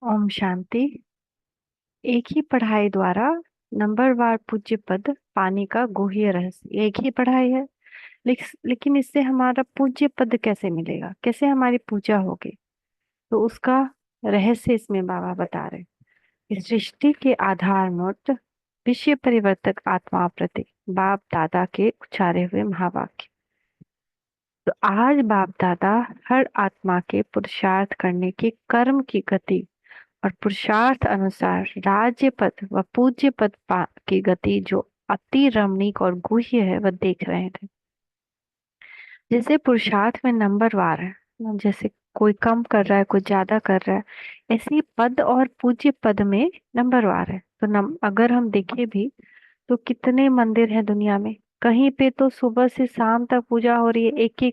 ओम शांति। एक ही पढ़ाई द्वारा नंबरवार पूज्य पद पाने का गुह्य रहस्य एक ही पढ़ाई है। लेकिन इससे हमारा पूज्य पद कैसे मिलेगा, कैसे हमारी पूजा होगी? तो उसका रहस्य इसमें बाबा बता रहे। इस सृष्टि के आधार मूर्त विश्व परिवर्तक आत्मा प्रति बाप दादा के उच्चारे हुए महावाक्य। तो आज बाप दादा हर आत्मा के पुरुषार्थ करने के कर्म की गति और पुरुषार्थ अनुसार राज्य पद व पूज्य पद की गति जो अति रमणीक और गुह्य है वह देख रहे थे। जैसे पुरुषार्थ में नंबर वार है ना, जैसे कोई कम कर रहा है कोई ज्यादा कर रहा है, ऐसे ही पद और पूज्य पद में नंबर वार है। तो अगर हम देखें भी तो कितने मंदिर हैं दुनिया में। कहीं पे तो सुबह से शाम तक पूजा हो रही है, एक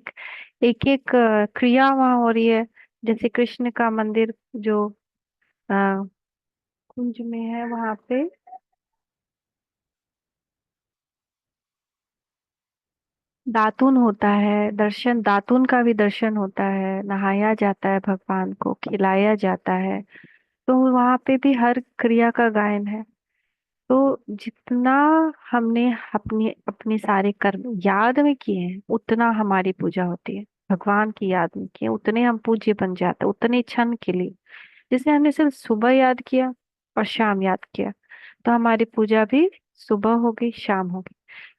एक क्रिया वहां हो रही है। जैसे कृष्ण का मंदिर जो कुंज में है, वहां पे दातुन होता है, दर्शन दातुन का भी दर्शन होता है, नहाया जाता है, भगवान को खिलाया जाता है। तो वहां पे भी हर क्रिया का गायन है। तो जितना हमने अपने अपने सारे कर्म याद में किए हैं उतना हमारी पूजा होती है। भगवान की याद में किए उतने हम पूज्य बन जाते हैं, उतने क्षण के लिए। जैसे हमने सिर्फ सुबह याद किया और शाम याद किया तो हमारी पूजा भी सुबह होगी शाम होगी।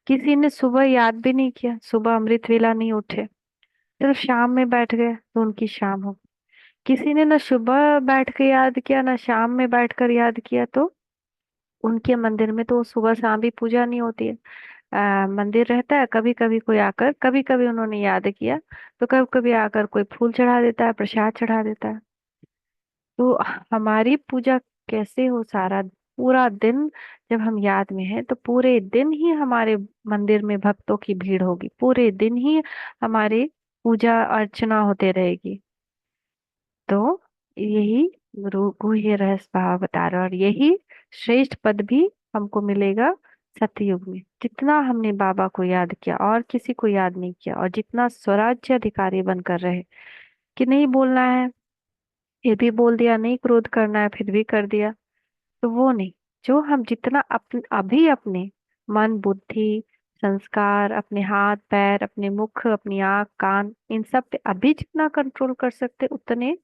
किसी ने सुबह याद भी नहीं किया, सुबह अमृत वेला नहीं उठे, सिर्फ शाम में बैठ गए तो उनकी शाम होगी। किसी ने ना सुबह बैठ के याद किया ना शाम में बैठकर याद किया तो उनके मंदिर में तो सुबह शाम भी पूजा नहीं होती है। मंदिर रहता है, कभी कभी कोई आकर, कभी कभी उन्होंने याद किया तो कभी कभी आकर कोई फूल चढ़ा देता है, प्रसाद चढ़ा देता है। तो हमारी पूजा कैसे हो? सारा पूरा दिन जब हम याद में हैं तो पूरे दिन ही हमारे मंदिर में भक्तों की भीड़ होगी, पूरे दिन ही हमारी पूजा अर्चना होते रहेगी। तो यही गुह्य रहस्य भाव बता रहा है। और यही श्रेष्ठ पद भी हमको मिलेगा सतयुग में। जितना हमने बाबा को याद किया और किसी को याद नहीं किया, और जितना स्वराज्य अधिकारी बनकर रहे कि नहीं बोलना है फिर भी बोल दिया, नहीं क्रोध करना है फिर भी कर दिया, तो वो नहीं। जो हम जितना अभी अपने मन बुद्धि संस्कार, अपने हाथ पैर, अपने मुख, अपनी आंख कान, इन सब पे अभी जितना कंट्रोल कर सकते उतने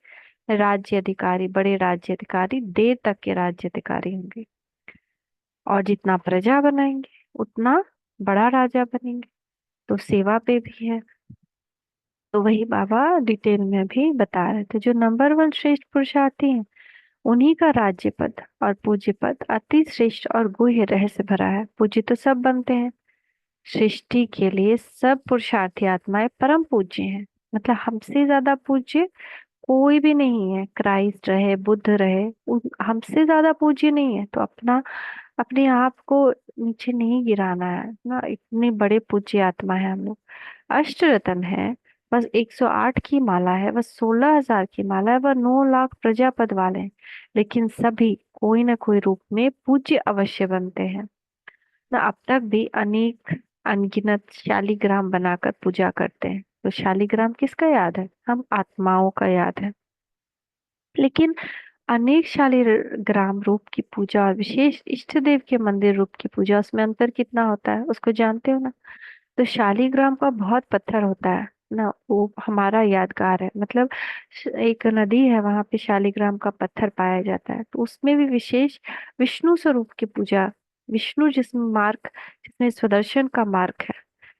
राज्य अधिकारी, बड़े राज्य अधिकारी, देर तक के राज्य अधिकारी होंगे। और जितना प्रजा बनाएंगे उतना बड़ा राजा बनेंगे। तो सेवा पे भी है। तो वही बाबा डिटेल में भी बता रहे थे। जो नंबर वन श्रेष्ठ पुरुषार्थी हैं उन्हीं का राज्य पद और पूज्य पद अति श्रेष्ठ और गुह्य रहस्य भरा है। पूज्य तो सब बनते हैं, सृष्टि के लिए सब पुरुषार्थी आत्माएं परम पूज्य हैं। मतलब हमसे ज्यादा पूज्य कोई भी नहीं है। क्राइस्ट रहे, बुद्ध रहे, हमसे ज्यादा पूज्य नहीं है। तो अपने आप को नीचे नहीं गिराना है ना। इतने बड़े पूज्य आत्मा है हम लोग। अष्ट रत्न है, बस 108 की माला है, बस 16,000 की माला है, वह 9 लाख प्रजापद वाले हैं। लेकिन सभी कोई ना कोई रूप में पूज्य अवश्य बनते हैं ना। अब तक भी अनेक अनगिनत शालिग्राम बनाकर पूजा करते हैं। तो शालिग्राम किसका याद है? हम आत्माओं का याद है। लेकिन अनेक शालिग्राम रूप की पूजा और विशेष इष्ट देव के मंदिर रूप की पूजा, उसमें अंतर कितना होता है उसको जानते हो ना? तो शालिग्राम का बहुत पत्थर होता है ना, वो हमारा यादगार है। मतलब एक नदी है, वहां पे शालिग्राम का पत्थर पाया जाता है। तो उसमें भी विशेष विष्णु स्वरूप की पूजा, विष्णु जिसमें मार्ग, जिसमें सुदर्शन का मार्ग है,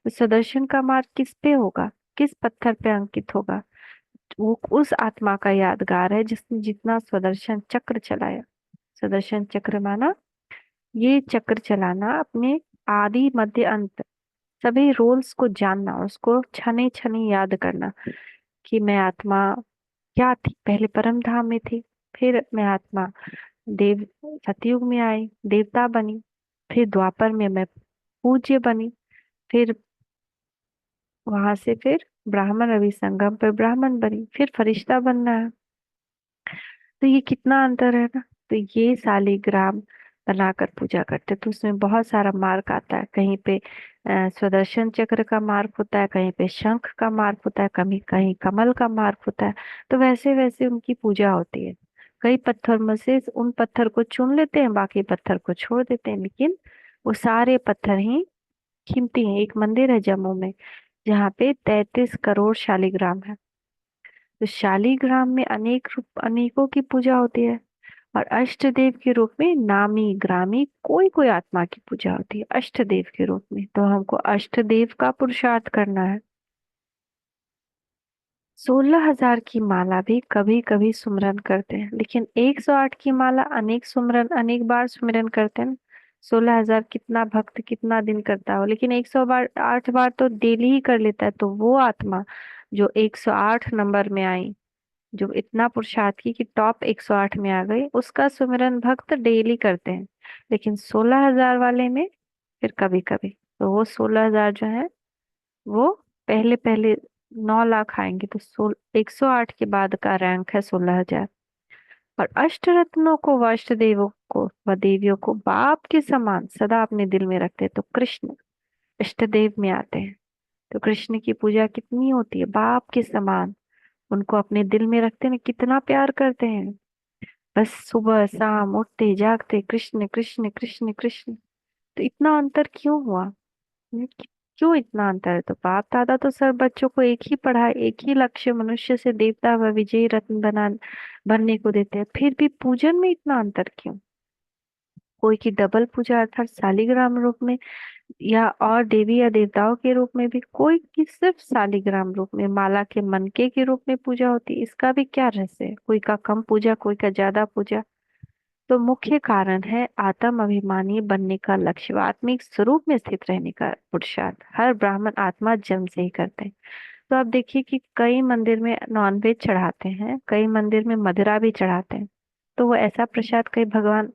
तो सुदर्शन का मार्ग किस पे होगा, किस पत्थर पे अंकित होगा? वो उस आत्मा का यादगार है जिसने जितना सुदर्शन चक्र चलाया। सुदर्शन चक्र माना ये चक्र चलाना, अपने आदि मध्य अंत सभी रोल्स को जानना और उसको छने छने याद करना कि मैं आत्मा क्या थी, पहले परम धाम में थी, फिर मैं आत्मा देव सतयुग में आई, देवता बनी, फिर द्वापर में मैं पूज्य बनी, फिर वहां से फिर ब्राह्मण अभी संगम पर ब्राह्मण बनी, फिर फरिश्ता बनना है। तो ये कितना अंतर है ना। तो ये शालिग्राम बनाकर पूजा करते, तो उसमें बहुत सारा मार्क आता है। कहीं पे सुदर्शन चक्र का मार्क होता है, कहीं पे शंख का मार्क होता है, कहीं कहीं कमल का मार्क होता है। तो वैसे वैसे उनकी पूजा होती है। कई पत्थर में से उन पत्थर को चुन लेते हैं, बाकी पत्थर को छोड़ देते हैं, लेकिन वो सारे पत्थर ही कीमती हैं। एक मंदिर है जम्मू में जहाँ पे 33 करोड़ शालिग्राम है। तो शालिग्राम में अनेक रूप अनेकों की पूजा होती है। और अष्ट देव के रूप में नामी ग्रामी कोई कोई आत्मा की पूजा होती है अष्ट देव के रूप में। तो हमको अष्ट देव का पुरुषार्थ करना है। 16,000 की माला भी कभी कभी सुमिरन करते हैं, लेकिन 108 की माला अनेक सुमिरन अनेक बार सुमिरन करते हैं ना। 16,000 कितना भक्त कितना दिन करता हो, लेकिन 108 बार तो डेली ही कर लेता है। तो वो आत्मा जो 108 नंबर में आई, जो इतना पुरुषार्थ की कि टॉप 108 में आ गई, उसका सुमिरन भक्त डेली करते हैं। लेकिन 16,000 वाले में फिर कभी कभी, तो वो 16,000 जो है वो पहले पहले 9 लाख आएंगे, तो 108 के बाद का रैंक है 16,000। और अष्ट रत्नों को व अष्ट देवों को व देवियों को बाप के समान सदा अपने दिल में रखते हैं, तो कृष्ण इष्ट देव में आते हैं। तो कृष्ण की पूजा कितनी होती है, बाप के समान उनको अपने दिल में रखते हैं, कितना प्यार करते हैं। बस सुबह शाम उठते जागते कृष्ण कृष्ण कृष्ण कृष्ण। तो इतना अंतर क्यों हुआ? क्यों इतना अंतर है? तो बाप दादा तो सर बच्चों को एक ही पढ़ा, एक ही लक्ष्य, मनुष्य से देवता व विजयी रत्न बनने को देते हैं, फिर भी पूजन में इतना अंतर क्यों? कोई की डबल पूजा अर्थात शालिग्राम रूप में, या और देवी या देवताओं के रूप में भी, कोई की सिर्फ शालिग्राम रूप में माला के मनके के रूप में पूजा होती है। इसका भी क्या रहस्य है? कोई का कम पूजा कोई का ज्यादा पूजा। तो मुख्य कारण है आत्म अभिमानी बनने का लक्ष्य, आत्मिक स्वरूप में स्थित रहने का पुरुषार्थ हर ब्राह्मण आत्मा जन्म से ही करते हैं। तो आप देखिए कि कई मंदिर में नॉनवेज चढ़ाते हैं, कई मंदिर में मदिरा भी चढ़ाते हैं। तो वो ऐसा प्रसाद कई भगवान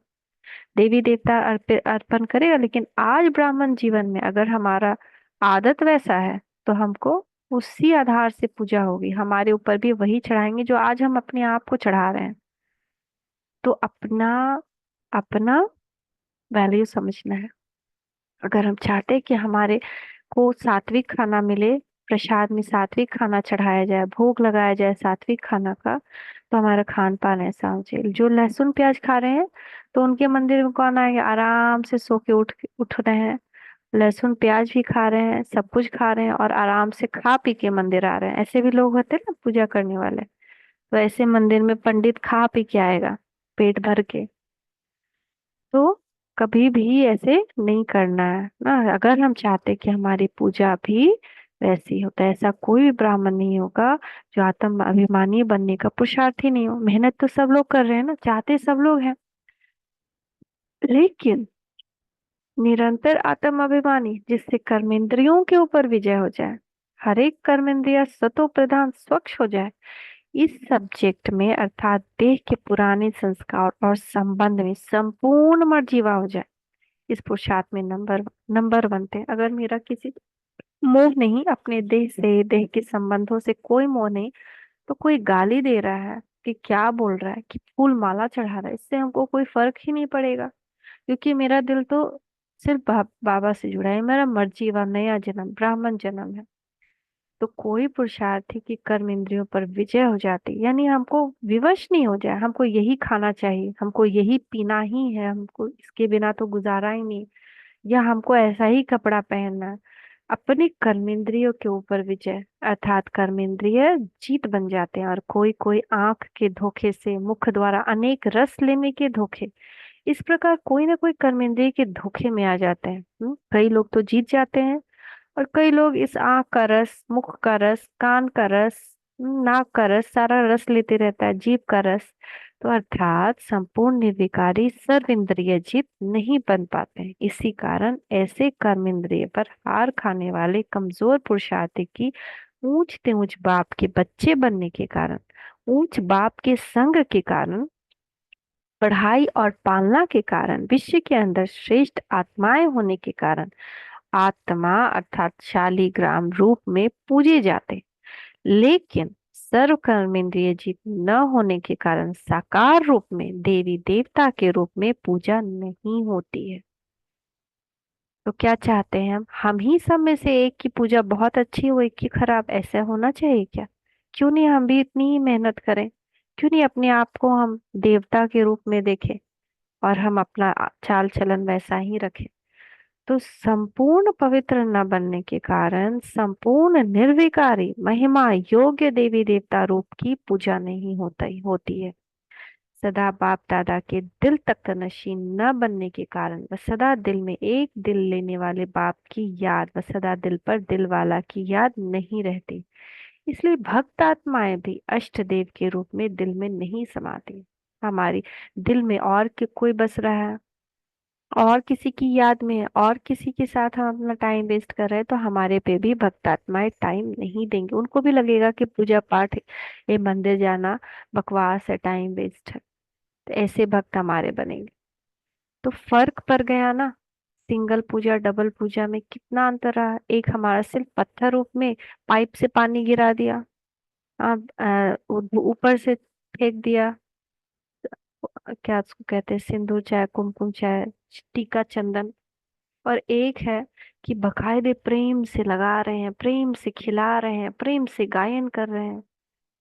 देवी देवता अर्पण करेगा, लेकिन आज ब्राह्मण जीवन में अगर हमारा आदत वैसा है तो हमको उसी आधार से पूजा होगी, हमारे ऊपर भी वही चढ़ाएंगे जो आज हम अपने आप को चढ़ा रहे हैं। तो अपना अपना वैल्यू समझना है। अगर हम चाहते हैं कि हमारे को सात्विक खाना मिले, प्रसाद में सात्विक खाना चढ़ाया जाए, भोग लगाया जाए सात्विक खाना का, तो हमारा खान पान ऐसा हो चाहिए। जो लहसुन प्याज खा रहे हैं, तो उनके मंदिर में कौन आएगा? आराम से सो के उठ रहे हैं, लहसुन प्याज भी खा रहे हैं, सब कुछ खा रहे हैं, और आराम से खा पी के मंदिर आ रहे हैं। ऐसे भी लोग होते हैं ना पूजा करने वाले। तो ऐसे मंदिर में पंडित खा पी के आएगा पेट भर के। तो कभी भी ऐसे नहीं करना है ना। अगर हम चाहते कि हमारी पूजा भी वैसी हो, तो ऐसा कोई भी ब्राह्मण नहीं होगा जो आत्म अभिमानी बनने का पुरुषार्थी नहीं हो। मेहनत तो सब लोग कर रहे हैं ना, चाहते सब लोग हैं, लेकिन निरंतर आत्म अभिमानी जिससे कर्मेंद्रियों के ऊपर विजय हो जाए, हर एक कर्मेंद्रिय सतो प्रधान स्वच्छ हो जाए, इस सब्जेक्ट में अर्थात देह के पुराने संस्कार और संबंध में संपूर्ण मर्जीवा हो जाए, इस पुरुषार्थ में नंबर बनते हैं। अगर मेरा किसी मोह नहीं, अपने देह से देह के संबंधों से कोई मोह नहीं, तो कोई गाली दे रहा है कि क्या बोल रहा है कि फूल माला चढ़ा रहा है, इससे हमको कोई फर्क ही नहीं पड़ेगा। क्योंकि मेरा दिल तो सिर्फ बाबा से जुड़ा है, मेरा मर्जी व नया जन्म ब्राह्मण जन्म है। तो कोई पुरुषार्थी की कर्म इंद्रियों पर विजय हो जाती, यानी हमको विवश नहीं हो जाए, हमको यही खाना चाहिए, हमको यही पीना ही है, हमको इसके बिना तो गुजारा ही नहीं, या हमको ऐसा ही कपड़ा पहनना है। अपने कर्मेंद्रियों के ऊपर विजय अर्थात कर्मेंद्रिय जीत बन जाते हैं। और कोई कोई आंख के धोखे से, मुख द्वारा अनेक रस लेने के धोखे, इस प्रकार कोई ना कोई कर्मेंद्रिय के धोखे में आ जाते हैं। कई लोग तो जीत जाते हैं, और कई लोग इस आंख का रस, मुख का रस, कान का रस, नाक का रस, सारा रस लेते रहता है, जीभ का रस। तो अर्थात संपूर्ण निर्विकारी सर्व इंद्रिय जीत नहीं बन पाते हैं। इसी कारण ऐसे कर्म इंद्रिय पर हार खाने वाले कमजोर पुरुषार्थी की ऊंच ते ऊंच बाप के बच्चे बनने के कारण, ऊंच बाप के संग के कारण, पढ़ाई और पालना के कारण, विश्व के अंदर श्रेष्ठ आत्माएं होने के कारण आत्मा अर्थात शालिग्राम रूप में पूजे जाते। लेकिन सर्व कर्मेंद्रिय जीत न होने के कारण साकार रूप में देवी देवता के रूप में पूजा नहीं होती है। तो क्या चाहते हैं हम ही सब में से एक की पूजा बहुत अच्छी हो, एक की खराब, ऐसा होना चाहिए क्या? क्यों नहीं हम भी इतनी ही मेहनत करें क्यों नहीं अपने आप को हम देवता के रूप में देखें और हम अपना चाल चलन वैसा ही रखें। तो संपूर्ण पवित्र न बनने के कारण संपूर्ण निर्विकारी महिमा योग्य देवी देवता रूप की पूजा नहीं होती है। सदा बाप दादा के दिल तक नशीं न बनने के कारण व सदा दिल में एक दिल लेने वाले बाप की याद व सदा दिल पर दिल वाला की याद नहीं रहती। इसलिए भक्त आत्माएं भी अष्ट देव के रूप में दिल में नहीं समाती। हमारी दिल में और कोई बस रहा है और किसी की याद में है और किसी के साथ हम अपना टाइम वेस्ट कर रहे हैं, तो हमारे पे भी भक्तात्माएं टाइम नहीं देंगे। उनको भी लगेगा कि पूजा पाठ है, ये मंदिर जाना बकवास है, टाइम वेस्ट है। तो ऐसे भक्त हमारे बनेंगे। तो फर्क पड़ गया ना। सिंगल पूजा डबल पूजा में कितना अंतर रहा। एक हमारा सिर्फ पत्थर रूप में पाइप से पानी गिरा दिया, अब ऊपर से फेंक दिया, क्या उसको कहते हैं, सिंदूर चाहे कुमकुम चाहे टीका चंदन। और एक है कि बकायदे प्रेम से लगा रहे हैं, प्रेम से खिला रहे हैं, प्रेम से गायन कर रहे हैं।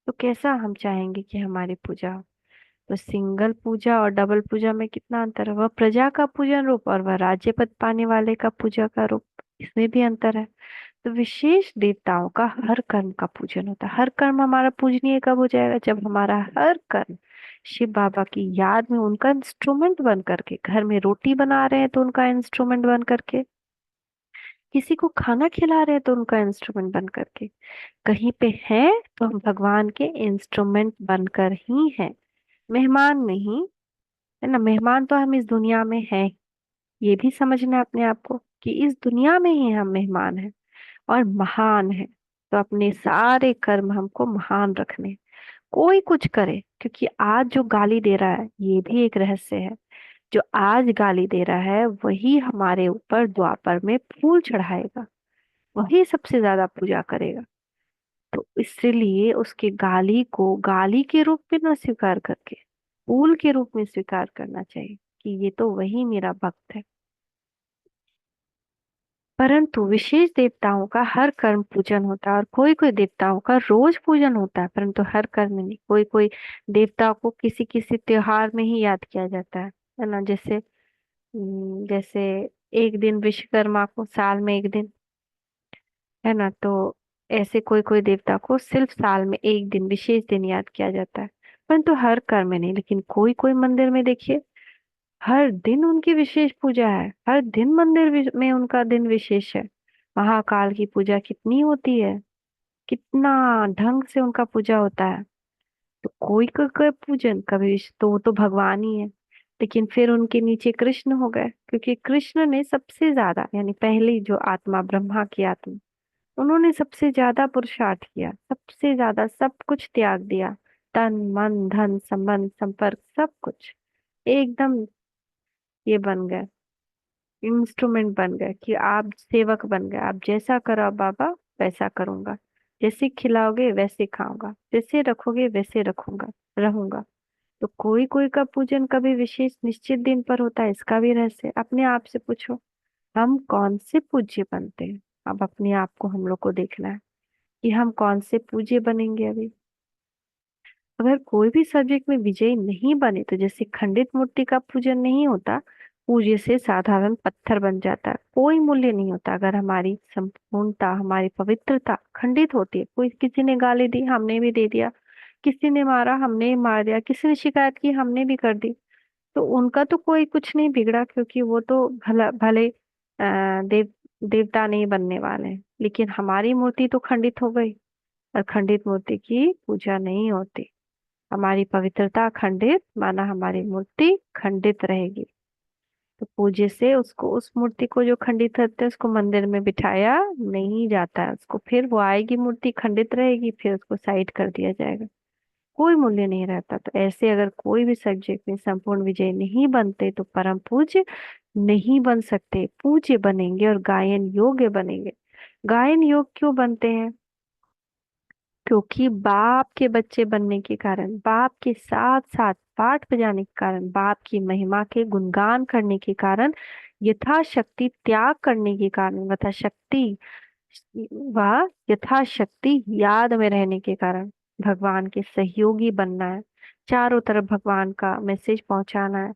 तो कैसा हम चाहेंगे कि हमारी पूजा हो। तो सिंगल पूजा और डबल पूजा में कितना अंतर है। वह प्रजा का पूजन रूप और वह राज्य पद पाने वाले का पूजा का रूप, इसमें भी अंतर है। तो विशेष देवताओं का हर कर्म का पूजन होता है। हर कर्म हमारा पूजनीय कब हो जाएगा, जब हमारा हर कर्म शिव बाबा की याद में उनका इंस्ट्रूमेंट बन करके, घर में रोटी बना रहे हैं तो उनका इंस्ट्रूमेंट बन करके, किसी को खाना खिला रहे हैं तो उनका इंस्ट्रूमेंट बन करके, कहीं पे हैं तो हम भगवान के इंस्ट्रूमेंट बनकर ही हैं, मेहमान नहीं। है ना, मेहमान तो हम इस दुनिया में हैं, ये भी समझना है अपने आप को कि इस दुनिया में ही हम मेहमान हैं और महान हैं। तो अपने सारे कर्म हमको महान रखने, कोई कुछ करे, क्योंकि आज जो गाली दे रहा है ये भी एक रहस्य है। जो आज गाली दे रहा है वही हमारे ऊपर द्वापर में फूल चढ़ाएगा, वही सबसे ज्यादा पूजा करेगा। तो इसलिए उसके गाली को गाली के रूप में न स्वीकार करके फूल के रूप में स्वीकार करना चाहिए कि ये तो वही मेरा भक्त है। परंतु विशेष देवताओं का हर कर्म पूजन होता है और कोई कोई देवताओं का रोज पूजन होता है, परंतु हर कर्म में नहीं। कोई कोई देवता को किसी किसी त्योहार में ही याद किया जाता है ना। जैसे जैसे एक दिन विश्वकर्मा को साल में एक दिन, है ना। तो ऐसे कोई कोई देवता को सिर्फ साल में एक दिन विशेष दिन याद किया जाता है, परंतु हर कर्म में नहीं। लेकिन कोई कोई मंदिर में देखिए हर दिन उनकी विशेष पूजा है, हर दिन मंदिर में उनका दिन विशेष है। महाकाल की पूजा कितनी होती है, कितना ढंग से उनका पूजा होता है। तो कोई कोई पूजन कभी तो वो तो भगवान ही है। लेकिन फिर उनके नीचे कृष्ण हो गए, क्योंकि कृष्ण ने सबसे ज्यादा, यानी पहली जो आत्मा ब्रह्मा की आत्मा, उन्होंने सबसे ज्यादा पुरुषार्थ किया, सबसे ज्यादा सब कुछ त्याग दिया। तन मन धन संबंध संपर्क सब कुछ एकदम ये बन गए, इंस्ट्रूमेंट बन गए कि आप सेवक बन गए। आप जैसा करो बाबा वैसा करूंगा, जैसे खिलाओगे वैसे खाऊंगा, जैसे रखोगे वैसे रखूंगा रहूंगा। तो कोई कोई का पूजन कभी विशेष निश्चित दिन पर होता है, इसका भी रहस्य है। अपने आप से पूछो हम कौन से पूज्य बनते हैं। अब अपने आप को हम लोग को देखना है कि हम कौन से पूज्य बनेंगे अभी। अगर कोई भी सब्जेक्ट में विजयी नहीं बने, तो जैसे खंडित मूर्ति का पूजन नहीं होता, पूज्य से साधारण पत्थर बन जाता है, कोई मूल्य नहीं होता। अगर हमारी संपूर्णता हमारी पवित्रता खंडित होती है, कोई किसी ने गाली दी हमने भी दे दिया, किसी ने मारा हमने मार दिया, किसी ने शिकायत की हमने भी कर दी, तो उनका तो कोई कुछ नहीं बिगड़ा, क्योंकि वो तो भला भले देवता नहीं बनने वाले हैं। लेकिन हमारी मूर्ति तो खंडित हो गई, और खंडित मूर्ति की पूजा नहीं होती। हमारी पवित्रता खंडित माना हमारी मूर्ति खंडित रहेगी। तो पूज्य से उसको, उस मूर्ति को जो खंडित करते हैं उसको मंदिर में बिठाया नहीं जाता है। उसको फिर वो आएगी मूर्ति खंडित रहेगी, फिर उसको साइड कर दिया जाएगा, कोई मूल्य नहीं रहता। तो ऐसे अगर कोई भी सब्जेक्ट में संपूर्ण विजय नहीं बनते तो परम पूज्य नहीं बन सकते। पूज्य बनेंगे और गायन योग्य बनेंगे। गायन योग क्यों बनते हैं, क्योंकि बाप के बच्चे बनने के कारण, बाप के साथ साथ पाठ बजाने के कारण, बाप की महिमा के गुणगान करने के कारण, यथाशक्ति त्याग करने के कारण, व यथाशक्ति याद में रहने के कारण भगवान के सहयोगी बनना है। चारों तरफ भगवान का मैसेज पहुंचाना है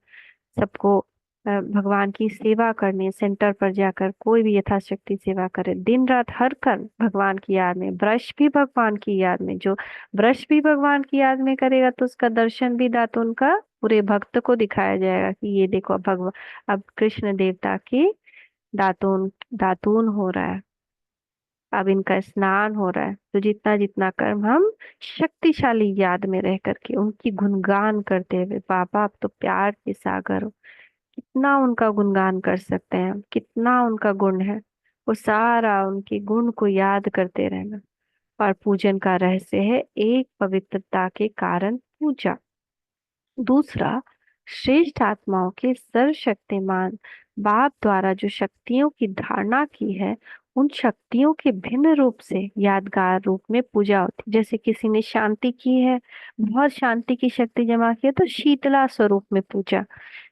सबको। भगवान की सेवा करनी है, सेंटर पर जाकर कोई भी यथाशक्ति सेवा करे, दिन रात हर कर्म भगवान की याद में, ब्रश भी भगवान की याद में। जो ब्रश भी भगवान की याद में करेगा तो उसका दर्शन भी दातुन का पूरे भक्त को दिखाया जाएगा कि ये देखो अब भगवान, अब कृष्ण देवता की दातून दातून हो रहा है, अब इनका स्नान हो रहा है। तो जितना जितना कर्म हम शक्तिशाली याद में रह करके उनकी गुणगान करते हुए, बाबा आप तो प्यार के सागर हो, कितना उनका गुणगान कर सकते हैं हम, कितना उनका गुण है, वो सारा उनके गुण को याद करते रहना। और पूजन का रहस्य है एक, पवित्रता के कारण पूजा। दूसरा, श्रेष्ठ आत्माओं के सर्वशक्तिमान बाप द्वारा जो शक्तियों की धारणा की है, उन शक्तियों के भिन्न रूप से यादगार रूप में पूजा होती। जैसे किसी ने शांति की है, बहुत शांति की शक्ति जमा की है, तो शीतला स्वरूप में पूजा।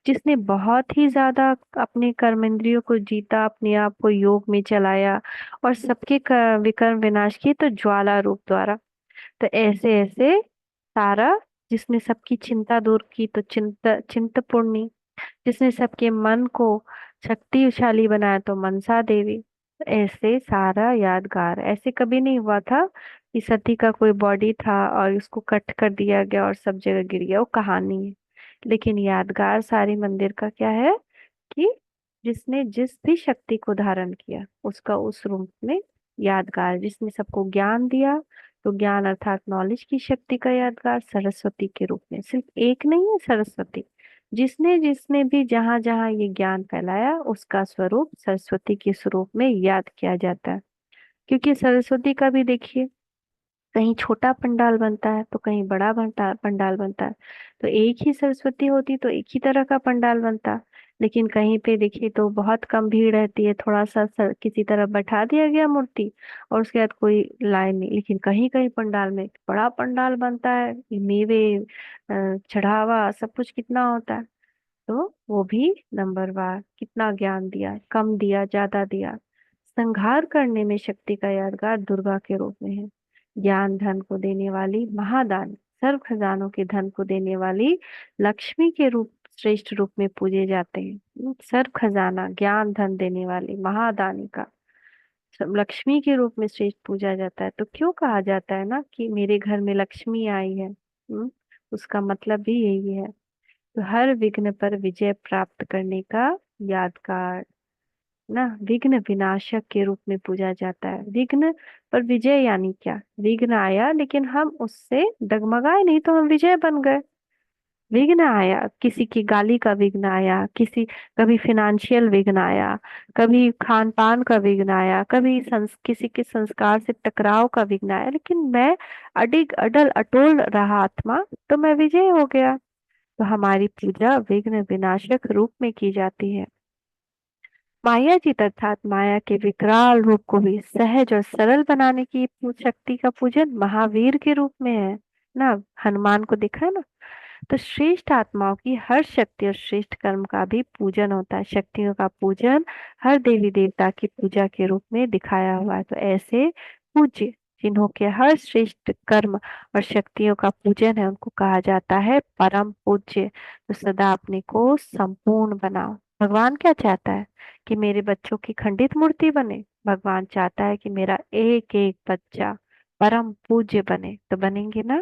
जिसने बहुत ही ज्यादा अपने कर्मेंद्रियों को जीता, अपने आप को योग में चलाया और सबके विकर्म विनाश किए, तो ज्वाला रूप द्वारा। तो ऐसे ऐसे सारा, जिसने सबकी चिंता दूर की तो चिंतपूर्णी, जिसने सबके मन को शक्तिशाली बनाया तो मनसा देवी। तो ऐसे सारा यादगार, ऐसे कभी नहीं हुआ था कि सती का कोई बॉडी था और उसको कट कर दिया गया और सब जगह गिर गया, वो कहानी है। लेकिन यादगार सारी मंदिर का क्या है कि जिसने जिस भी शक्ति को धारण किया उसका उस रूप में यादगार, जिसने सबको ज्ञान दिया तो ज्ञान अर्थात नॉलेज की शक्ति का यादगार सरस्वती के रूप में। सिर्फ एक नहीं है सरस्वती, जिसने जिसने भी जहां जहां ये ज्ञान फैलाया उसका स्वरूप सरस्वती के स्वरूप में याद किया जाता है। क्योंकि सरस्वती का भी देखिए, कहीं छोटा पंडाल बनता है तो कहीं बड़ा पंडाल बनता है। तो एक ही सरस्वती होती तो एक ही तरह का पंडाल बनता, लेकिन कहीं पे देखिए तो बहुत कम भीड़ रहती है, थोड़ा सा किसी तरफ बैठा दिया गया मूर्ति और उसके बाद कोई लाइन नहीं। लेकिन कहीं कहीं पंडाल में बड़ा पंडाल बनता है, ये मेवे चढ़ावा सब कुछ कितना होता है। तो वो भी नंबरवार, कितना ज्ञान दिया, कम दिया ज्यादा दिया। संहार करने में शक्ति का यादगार दुर्गा के रूप में है। ज्ञान धन को देने वाली महादानी, सर्व खजानों के धन को देने वाली लक्ष्मी के रूप, श्रेष्ठ रूप में पूजे जाते हैं। सर्व खजाना ज्ञान धन देने वाली महादानी का सब लक्ष्मी के रूप में श्रेष्ठ पूजा जाता है। तो क्यों कहा जाता है ना कि मेरे घर में लक्ष्मी आई है। उसका मतलब भी यही है। तो हर विघ्न पर विजय प्राप्त करने का यादगार ना विघ्न विनाशक के रूप में पूजा जाता है। विघ्न पर विजय यानी क्या, विघ्न आया लेकिन हम उससे डगमगाए नहीं तो हम विजय बन गए। विघ्न आया, किसी की गाली का विघ्न आया, किसी कभी फिनेंशियल विघ्न आया, कभी खान पान का विघ्न आया, कभी किसी के संस्कार से टकराव का विघ्न आया, लेकिन मैं अडिग अडल अटोल रहा आत्मा, तो मैं विजय हो गया। तो हमारी पूजा विघ्न विनाशक रूप में की जाती है। माया जी अर्थात माया के विकराल रूप को भी सहज और सरल बनाने की शक्ति का पूजन महावीर के रूप में है ना। हनुमान को देखा है ना। तो श्रेष्ठ आत्माओं की हर शक्ति और श्रेष्ठ कर्म का भी पूजन होता है। शक्तियों का पूजन हर देवी देवता की पूजा के रूप में दिखाया हुआ है। तो ऐसे पूज्य जिन्हों के हर श्रेष्ठ कर्म और शक्तियों का पूजन है उनको कहा जाता है परम पूज्य। तो सदा अपने को संपूर्ण बनाओ। भगवान क्या चाहता है कि मेरे बच्चों की खंडित मूर्ति बने। भगवान चाहता है कि मेरा एक एक बच्चा परम पूज्य बने। तो बनेंगे ना।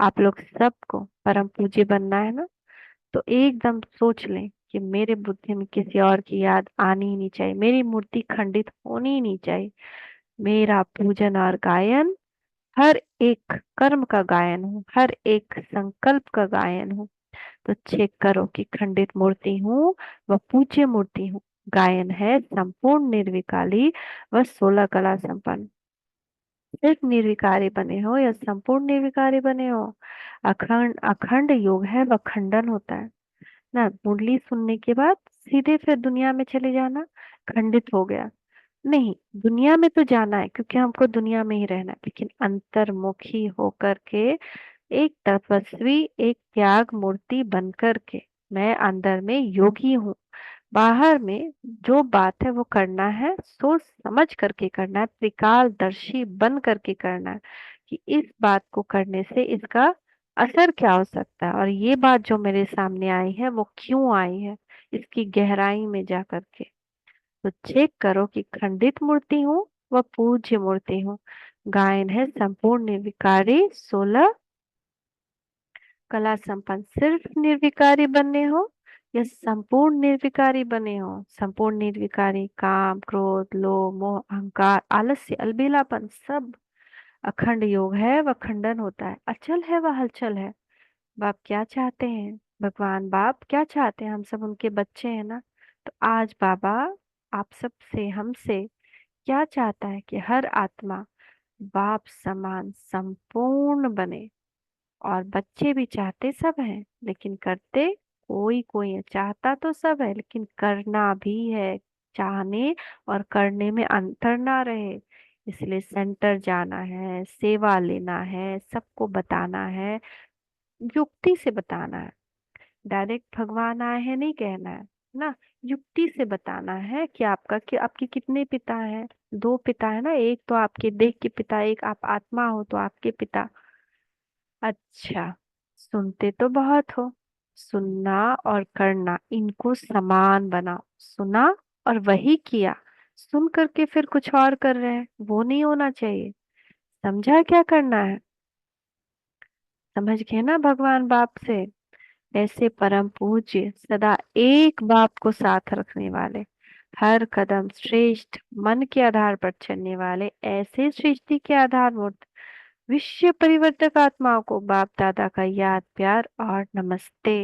आप लोग सबको परम पूज्य बनना है ना। तो एकदम सोच लें कि मेरे बुद्धि में किसी और की याद आनी ही नहीं चाहिए, मेरी मूर्ति खंडित होनी ही नहीं चाहिए। मेरा पूजन और गायन हर एक कर्म का गायन हो, हर एक संकल्प का गायन हो। तो चेक करो कि खंडित मूर्ति हूँ व पूज्य मूर्ति हूँ। गायन है संपूर्ण निर्विकारी व 16 कला संपन्न। सिर्फ निर्विकारी बने हो या संपूर्ण निर्विकारी बने हो, अखंड अखंड योग है व खंडन होता है ना। मुरली सुनने के बाद सीधे फिर दुनिया में चले जाना, खंडित हो गया नहीं। दुनिया में तो जाना है क्योंकि हमको दुनिया में ही रहना है, लेकिन अंतर्मुखी होकर के एक तपस्वी, एक त्याग मूर्ति बन कर के मैं अंदर में योगी हूँ। बाहर में जो बात है वो करना है, सोच समझ करके करना है, त्रिकालदर्शी बन करके करना है कि इस बात को करने से इसका असर क्या हो सकता है, और ये बात जो मेरे सामने आई है वो क्यों आई है, इसकी गहराई में जा करके तो चेक करो कि खंडित मूर्ति हूँ व पूज्य मूर्ति हूँ। गायन है संपूर्ण निर्विकारी, 16 कला संपन्न। सिर्फ निर्विकारी बने हो या संपूर्ण निर्विकारी बने हो? संपूर्ण निर्विकारी काम, क्रोध, लोभ, मोह, अहंकार, आलस्य, अलबेलापन सब अखंड योग है व खंडन होता है। अचल है व हलचल है। बाप क्या चाहते हैं? भगवान बाप क्या चाहते हैं? हम सब उनके बच्चे हैं ना। तो आज बाबा आप सब से, हमसे क्या चाहता है कि हर आत्मा बाप समान संपूर्ण बने। और बच्चे भी चाहते सब हैं, लेकिन करते कोई कोई है। चाहता तो सब है लेकिन करना भी है। चाहने और करने में अंतर ना रहे, इसलिए सेंटर जाना है, सेवा लेना है, सबको बताना है, युक्ति से बताना है। डायरेक्ट भगवान आए हैं नहीं कहना है ना, युक्ति से बताना है कि आपका, कि आपके कितने पिता हैं? दो पिता है ना, एक तो आपके देह के पिता, एक आप आत्मा हो तो आपके पिता। अच्छा, सुनते तो बहुत हो। सुनना और करना इनको समान बनाओ। सुना और वही किया, सुन करके फिर कुछ और कर रहे हैं, वो नहीं होना चाहिए। समझा क्या करना है? समझ गए ना भगवान बाप से? ऐसे परम पूज्य, सदा एक बाप को साथ रखने वाले, हर कदम श्रेष्ठ मन के आधार पर चलने वाले, ऐसे सृष्टि के आधारभूत विश्व परिवर्तक आत्माओं को बाप दादा का याद प्यार और नमस्ते।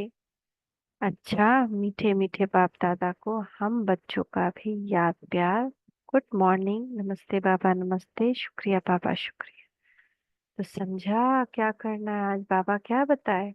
अच्छा, मीठे मीठे बाप दादा को हम बच्चों का भी याद प्यार, गुड मॉर्निंग, नमस्ते बाबा, नमस्ते, शुक्रिया बाबा, शुक्रिया। तो समझा क्या करना है आज बाबा क्या बताए?